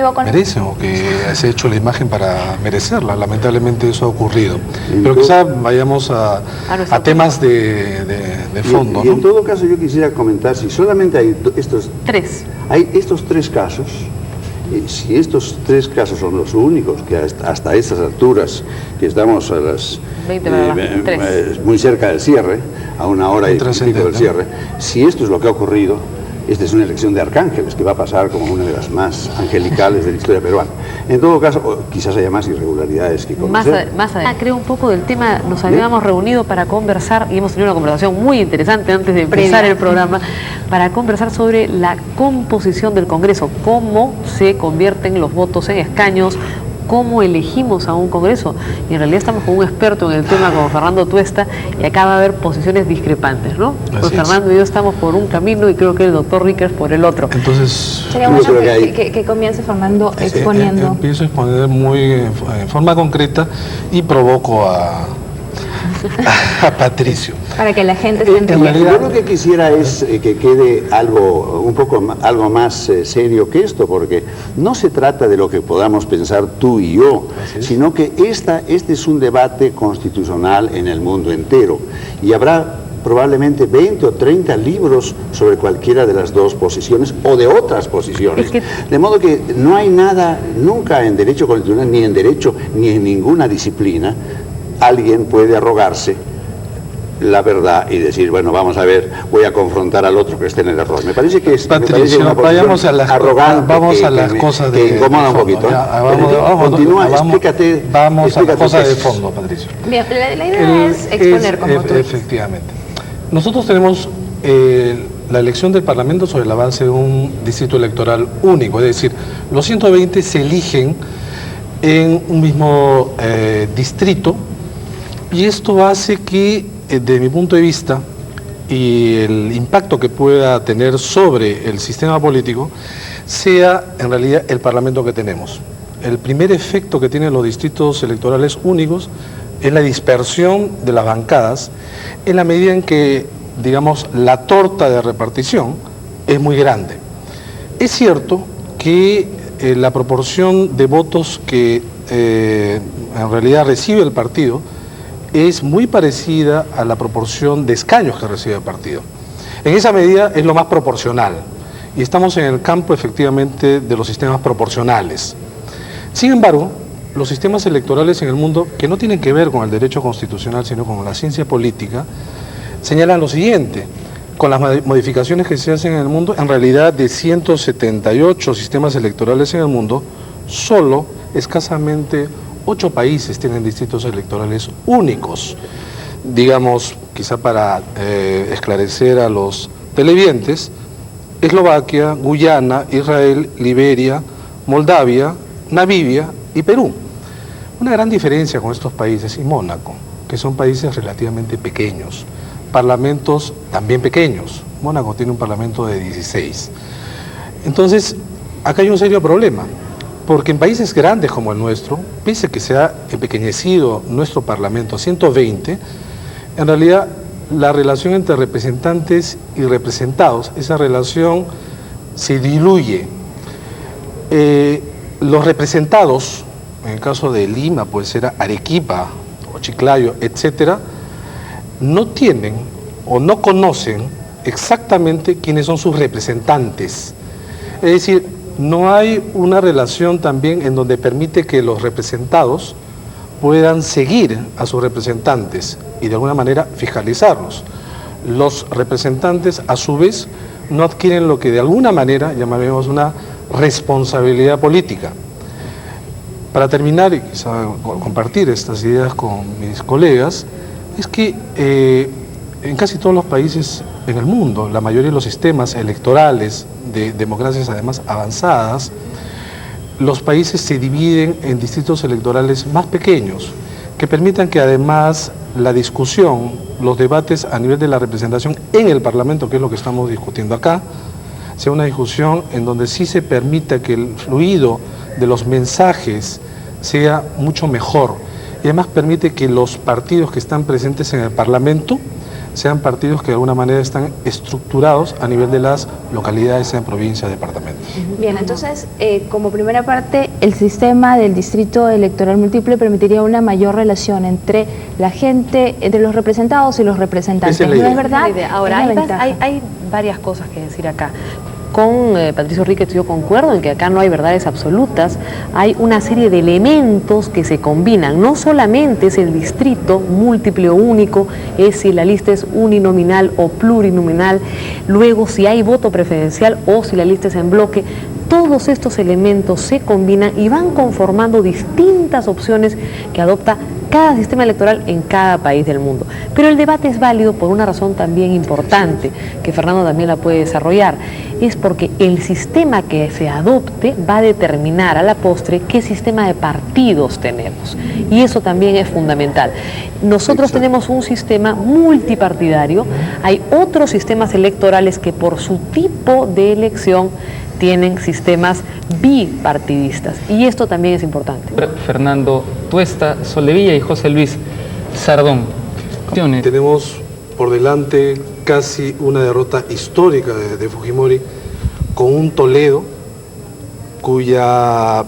va con merecen o que se ha hecho la imagen para merecerla. Lamentablemente eso ha ocurrido. Pero quizá vayamos a temas de fondo. Y en todo caso yo quisiera comentar, si solamente hay estos tres casos, si estos tres casos son los únicos que hasta estas alturas, que estamos a las 20 muy cerca del cierre, a una hora y pico del cierre, si esto es lo que ha ocurrido, esta es una elección de arcángeles que va a pasar como una de las más angelicales de la historia peruana. En todo caso, quizás haya más irregularidades que conocer. Más adelante, creo un poco del tema, nos habíamos reunido para conversar y hemos tenido una conversación muy interesante antes de empezar el programa, para conversar sobre la composición del Congreso, cómo se convierten los votos en escaños, cómo elegimos a un Congreso. Y en realidad estamos con un experto en el tema como Fernando Tuesta, y acá va a haber posiciones discrepantes, ¿no? Pues Fernando y yo estamos por un camino y creo que el doctor Rickers por el otro. Entonces, sería bueno que comience Fernando exponiendo. Empiezo a exponer en forma concreta y provoco a Patricio. Para que la gente se entienda. Yo lo que quisiera es que quede algo más serio que esto, porque no se trata de lo que podamos pensar tú y yo, sino que este es un debate constitucional en el mundo entero, y habrá probablemente 20 o 30 libros sobre cualquiera de las dos posiciones o de otras posiciones. De modo que no hay nada, nunca en derecho constitucional, ni en derecho, ni en ninguna disciplina, alguien puede arrogarse la verdad y decir, bueno, vamos a ver, voy a confrontar al otro que esté en el error. Me parece que es Patricio, vayamos a las cosas de fondo. Incomoda un poquito. Continúa, explícate. Vamos a las cosas de fondo, Patricio. Bien, la idea es exponer como tú. Efectivamente. Nosotros tenemos la elección del Parlamento sobre la base de un distrito electoral único, es decir, los 120 se eligen en un mismo distrito, y esto hace que, desde mi punto de vista, y el impacto que pueda tener sobre el sistema político, sea en realidad el Parlamento que tenemos. El primer efecto que tienen los distritos electorales únicos es la dispersión de las bancadas, en la medida en que, digamos, la torta de repartición es muy grande. Es cierto que la proporción de votos que en realidad recibe el partido es muy parecida a la proporción de escaños que recibe el partido. En esa medida es lo más proporcional, y estamos en el campo efectivamente de los sistemas proporcionales. Sin embargo, los sistemas electorales en el mundo, que no tienen que ver con el derecho constitucional, sino con la ciencia política, señalan lo siguiente: con las modificaciones que se hacen en el mundo, en realidad de 178 sistemas electorales en el mundo, solo escasamente 8 países tienen distritos electorales únicos. Digamos, quizá para esclarecer a los televidentes, Eslovaquia, Guyana, Israel, Liberia, Moldavia, Namibia y Perú. Una gran diferencia con estos países, y Mónaco, que son países relativamente pequeños, parlamentos también pequeños. Mónaco tiene un parlamento de 16. Entonces, acá hay un serio problema, porque en países grandes como el nuestro, pese a que se ha empequeñecido nuestro parlamento a 120, en realidad la relación entre representantes y representados, esa relación se diluye. Los representados, en el caso de Lima, puede ser Arequipa o Chiclayo, etcétera, no tienen o no conocen exactamente quiénes son sus representantes. Es decir, no hay una relación también en donde permite que los representados puedan seguir a sus representantes y de alguna manera fiscalizarlos. Los representantes, a su vez, no adquieren lo que de alguna manera llamaremos una responsabilidad política. Para terminar, y quizá compartir estas ideas con mis colegas, es que en casi todos los países en el mundo, la mayoría de los sistemas electorales de democracias además avanzadas, los países se dividen en distritos electorales más pequeños, que permitan que además la discusión, los debates a nivel de la representación en el Parlamento, que es lo que estamos discutiendo acá, sea una discusión en donde sí se permita que el fluido de los mensajes sea mucho mejor, y además permite que los partidos que están presentes en el Parlamento sean partidos que de alguna manera están estructurados a nivel de las localidades, sean provincias, departamentos. Bien, entonces, como primera parte, el sistema del distrito electoral múltiple permitiría una mayor relación entre la gente, entre los representados y los representantes. Esa es la idea. ¿No es verdad? Ahora, hay varias cosas que decir acá. Con Patricio Riquet yo concuerdo en que acá no hay verdades absolutas, hay una serie de elementos que se combinan, no solamente es el distrito múltiple o único, es si la lista es uninominal o plurinominal, luego si hay voto preferencial o si la lista es en bloque. Todos estos elementos se combinan y van conformando distintas opciones que adopta cada sistema electoral en cada país del mundo. Pero el debate es válido por una razón también importante, que Fernando también la puede desarrollar, es porque el sistema que se adopte va a determinar a la postre qué sistema de partidos tenemos. Y eso también es fundamental. Nosotros tenemos un sistema multipartidario, hay otros sistemas electorales que por su tipo de elección tienen sistemas bipartidistas, y esto también es importante. Fernando Tuesta, Soldevilla y José Luis Sardón. Tenemos por delante casi una derrota histórica de Fujimori, con un Toledo cuya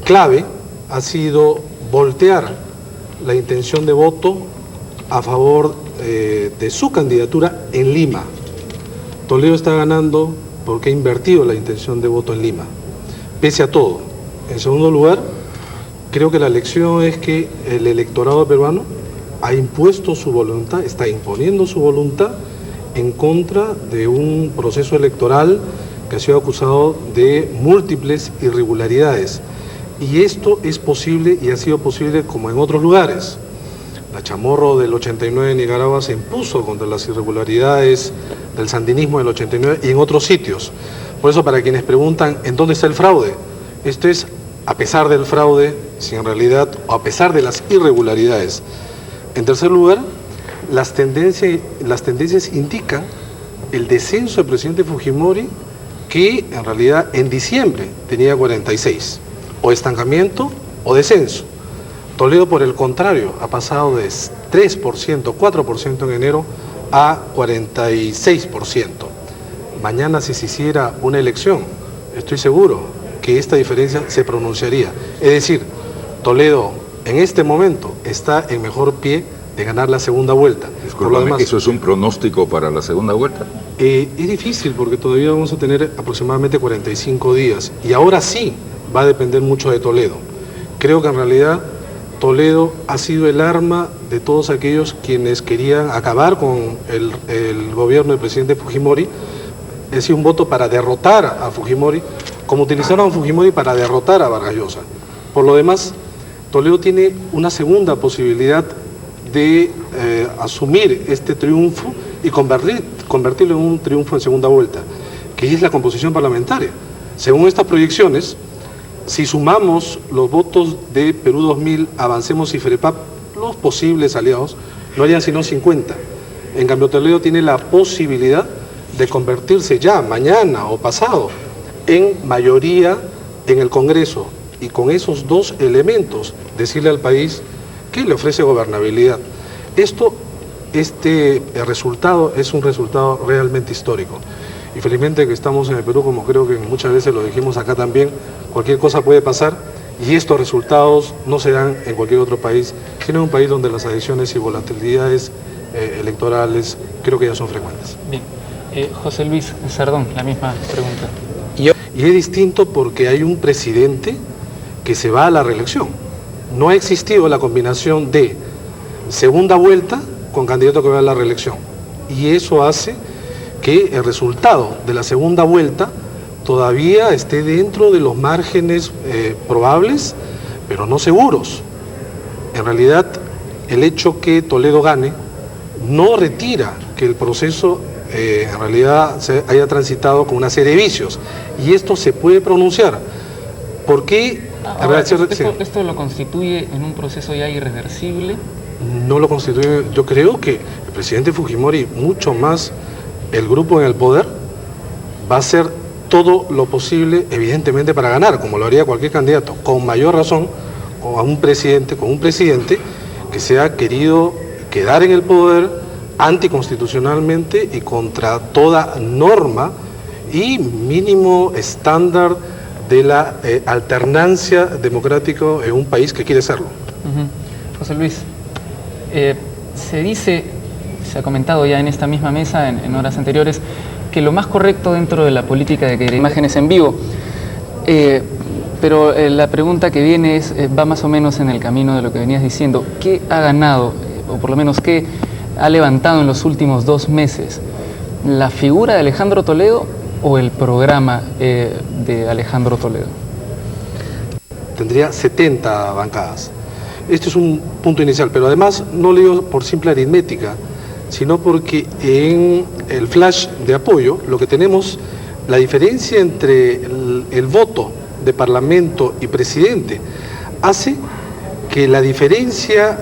clave ha sido voltear la intención de voto a favor de su candidatura en Lima. Toledo está ganando porque ha invertido la intención de voto en Lima, pese a todo. En segundo lugar, creo que la lección es que el electorado peruano ha impuesto su voluntad, está imponiendo su voluntad en contra de un proceso electoral que ha sido acusado de múltiples irregularidades. Y esto es posible y ha sido posible como en otros lugares. La Chamorro del 89 en Nicaragua se impuso contra las irregularidades del sandinismo del 89 y en otros sitios. Por eso, para quienes preguntan ¿en dónde está el fraude? Esto es a pesar del fraude, si en realidad, o a pesar de las irregularidades. En tercer lugar, las tendencias indican el descenso del presidente Fujimori, que en realidad en diciembre tenía 46, o estancamiento o descenso. Toledo, por el contrario, ha pasado de 3%, 4% en enero a 46%. Mañana, si se hiciera una elección, estoy seguro que esta diferencia se pronunciaría. Es decir, Toledo en este momento está en mejor pie de ganar la segunda vuelta. Por lo demás, ¿eso es un pronóstico para la segunda vuelta? Es difícil porque todavía vamos a tener aproximadamente 45 días y ahora sí va a depender mucho de Toledo. Creo que en realidad Toledo ha sido el arma de todos aquellos quienes querían acabar con el gobierno del presidente Fujimori. Es decir, un voto para derrotar a Fujimori, como utilizaron a Fujimori para derrotar a Vargas Llosa. Por lo demás, Toledo tiene una segunda posibilidad de asumir este triunfo y convertirlo en un triunfo en segunda vuelta, que es la composición parlamentaria. Según estas proyecciones, si sumamos los votos de Perú 2000, Avancemos y FREPAP, los posibles aliados, no harían sino 50. En cambio, Toledo tiene la posibilidad de convertirse ya mañana o pasado en mayoría en el Congreso y con esos dos elementos decirle al país que le ofrece gobernabilidad. Este resultado es un resultado realmente histórico. Y felizmente que estamos en el Perú, como creo que muchas veces lo dijimos acá también, cualquier cosa puede pasar y estos resultados no se dan en cualquier otro país, sino en un país donde las adhesiones y volatilidades electorales creo que ya son frecuentes. Bien. José Luis Sardón, la misma pregunta. Y es distinto porque hay un presidente que se va a la reelección. No ha existido la combinación de segunda vuelta con candidato que va a la reelección. Y eso hace que el resultado de la segunda vuelta todavía esté dentro de los márgenes probables, pero no seguros. En realidad, el hecho que Toledo gane no retira que el proceso en realidad se haya transitado con una serie de vicios. Y esto se puede pronunciar. ¿Por qué? Ahora, ¿esto lo constituye en un proceso ya irreversible? No lo constituye. Yo creo que el presidente Fujimori, mucho más el grupo en el poder, va a hacer todo lo posible, evidentemente, para ganar, como lo haría cualquier candidato, con mayor razón, con un presidente que se ha querido quedar en el poder anticonstitucionalmente y contra toda norma y mínimo estándar de la alternancia democrática en un país que quiere serlo. José Luis, se dice, se ha comentado ya en esta misma mesa, en horas anteriores, que lo más correcto dentro de la política de que imágenes en vivo, pero la pregunta que viene va más o menos en el camino de lo que venías diciendo. ¿Qué ha ganado, o por lo menos qué ha levantado en los últimos 2 meses? ¿La figura de Alejandro Toledo o el programa de Alejandro Toledo? Tendría 70 bancadas. Este es un punto inicial, pero además no lo digo por simple aritmética, sino porque en el flash de apoyo lo que tenemos, la diferencia entre el voto de Parlamento y Presidente hace que la diferencia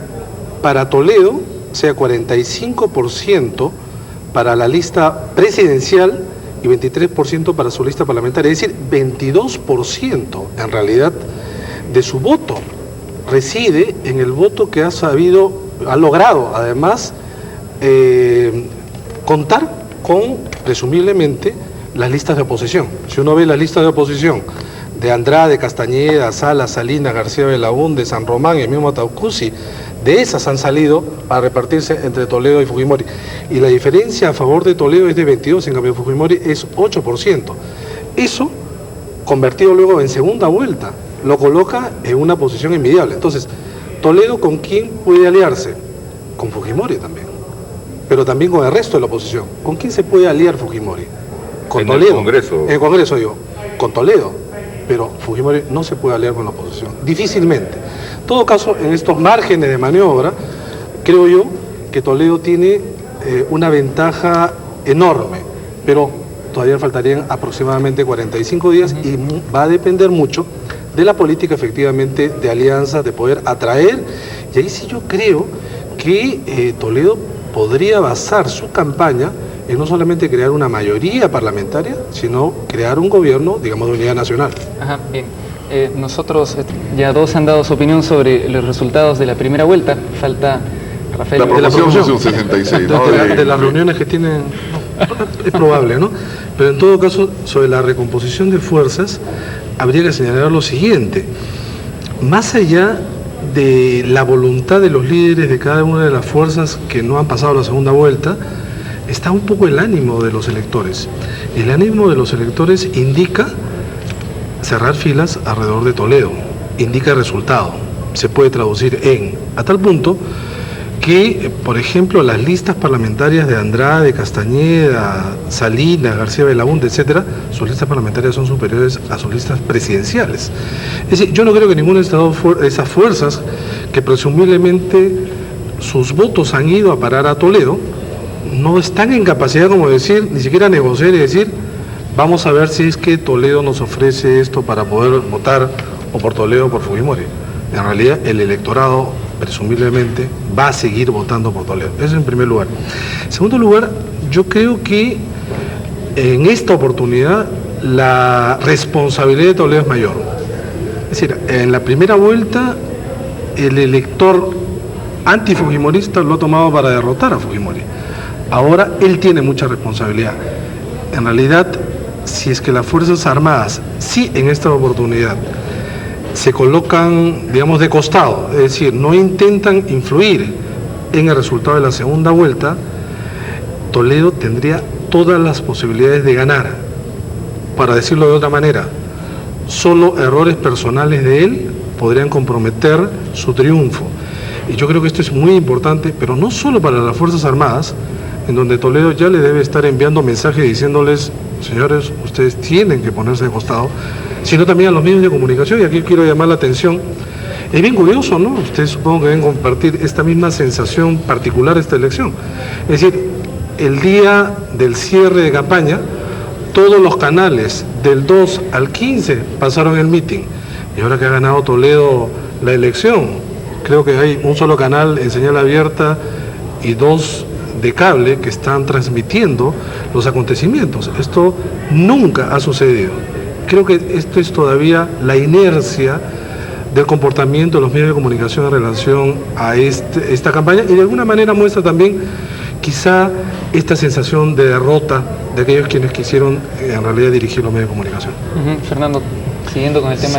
para Toledo sea 45% para la lista presidencial y 23% para su lista parlamentaria, es decir, 22% en realidad de su voto reside en el voto que ha logrado además contar con, presumiblemente, las listas de oposición. Si uno ve las listas de oposición de Andrade, Castañeda, Sala, Salinas, García Belaúnde, San Román y el mismo Taucusi, de esas han salido para repartirse entre Toledo y Fujimori. Y la diferencia a favor de Toledo es de 22, en cambio Fujimori es 8%. Eso, convertido luego en segunda vuelta, lo coloca en una posición envidiable. Entonces, Toledo, ¿con quién puede aliarse? Con Fujimori también, pero también con el resto de la oposición. ¿Con quién se puede aliar Fujimori? Con en Toledo. El Congreso. En el Congreso, digo, con Toledo, pero Fujimori no se puede aliar con la oposición, difícilmente. En todo caso, en estos márgenes de maniobra, creo yo que Toledo tiene una ventaja enorme, pero todavía faltarían aproximadamente 45 días y va a depender mucho de la política efectivamente de alianza, de poder atraer, y ahí sí yo creo que Toledo podría basar su campaña en no solamente crear una mayoría parlamentaria, sino crear un gobierno, digamos, de unidad nacional. Ajá, bien. Nosotros ya 2 han dado su opinión sobre los resultados de la primera vuelta. Falta Rafael. La de la proporción es proporción. un 66, ¿no? De las reuniones que tienen, es probable, ¿no? Pero en todo caso, sobre la recomposición de fuerzas, habría que señalar lo siguiente. Más allá de la voluntad de los líderes de cada una de las fuerzas que no han pasado la segunda vuelta, está un poco el ánimo de los electores. El ánimo de los electores indica cerrar filas alrededor de Toledo, indica resultado, se puede traducir a tal punto que, por ejemplo, las listas parlamentarias de Andrade, Castañeda, Salinas, García Belaúnde, etcétera, sus listas parlamentarias son superiores a sus listas presidenciales. Es decir, yo no creo que ninguna de esas fuerzas que presumiblemente sus votos han ido a parar a Toledo no están en capacidad, como decir, ni siquiera negociar y decir, vamos a ver si es que Toledo nos ofrece esto para poder votar o por Toledo o por Fujimori. En realidad, el electorado presumiblemente va a seguir votando por Toledo. Eso en primer lugar. En segundo lugar, yo creo que en esta oportunidad la responsabilidad de Toledo es mayor. Es decir, en la primera vuelta el elector antifujimorista lo ha tomado para derrotar a Fujimori. Ahora él tiene mucha responsabilidad. En realidad, si es que las Fuerzas Armadas, sí en esta oportunidad, se colocan, digamos, de costado, es decir, no intentan influir en el resultado de la segunda vuelta, Toledo tendría todas las posibilidades de ganar. Para decirlo de otra manera, solo errores personales de él podrían comprometer su triunfo. Y yo creo que esto es muy importante, pero no solo para las Fuerzas Armadas, en donde Toledo ya le debe estar enviando mensajes diciéndoles, señores, ustedes tienen que ponerse de costado, sino también a los medios de comunicación. Y aquí quiero llamar la atención. Es bien curioso, ¿no? Ustedes supongo que deben compartir esta misma sensación particular de esta elección. Es decir, el día del cierre de campaña, todos los canales del 2 al 15 pasaron el meeting. Y ahora que ha ganado Toledo la elección, creo que hay un solo canal en señal abierta y 2 de cable que están transmitiendo los acontecimientos. Esto nunca ha sucedido. Creo que esto es todavía la inercia del comportamiento de los medios de comunicación en relación a esta campaña, y de alguna manera muestra también quizá esta sensación de derrota de aquellos quienes quisieron en realidad dirigir los medios de comunicación. Fernando, siguiendo con el tema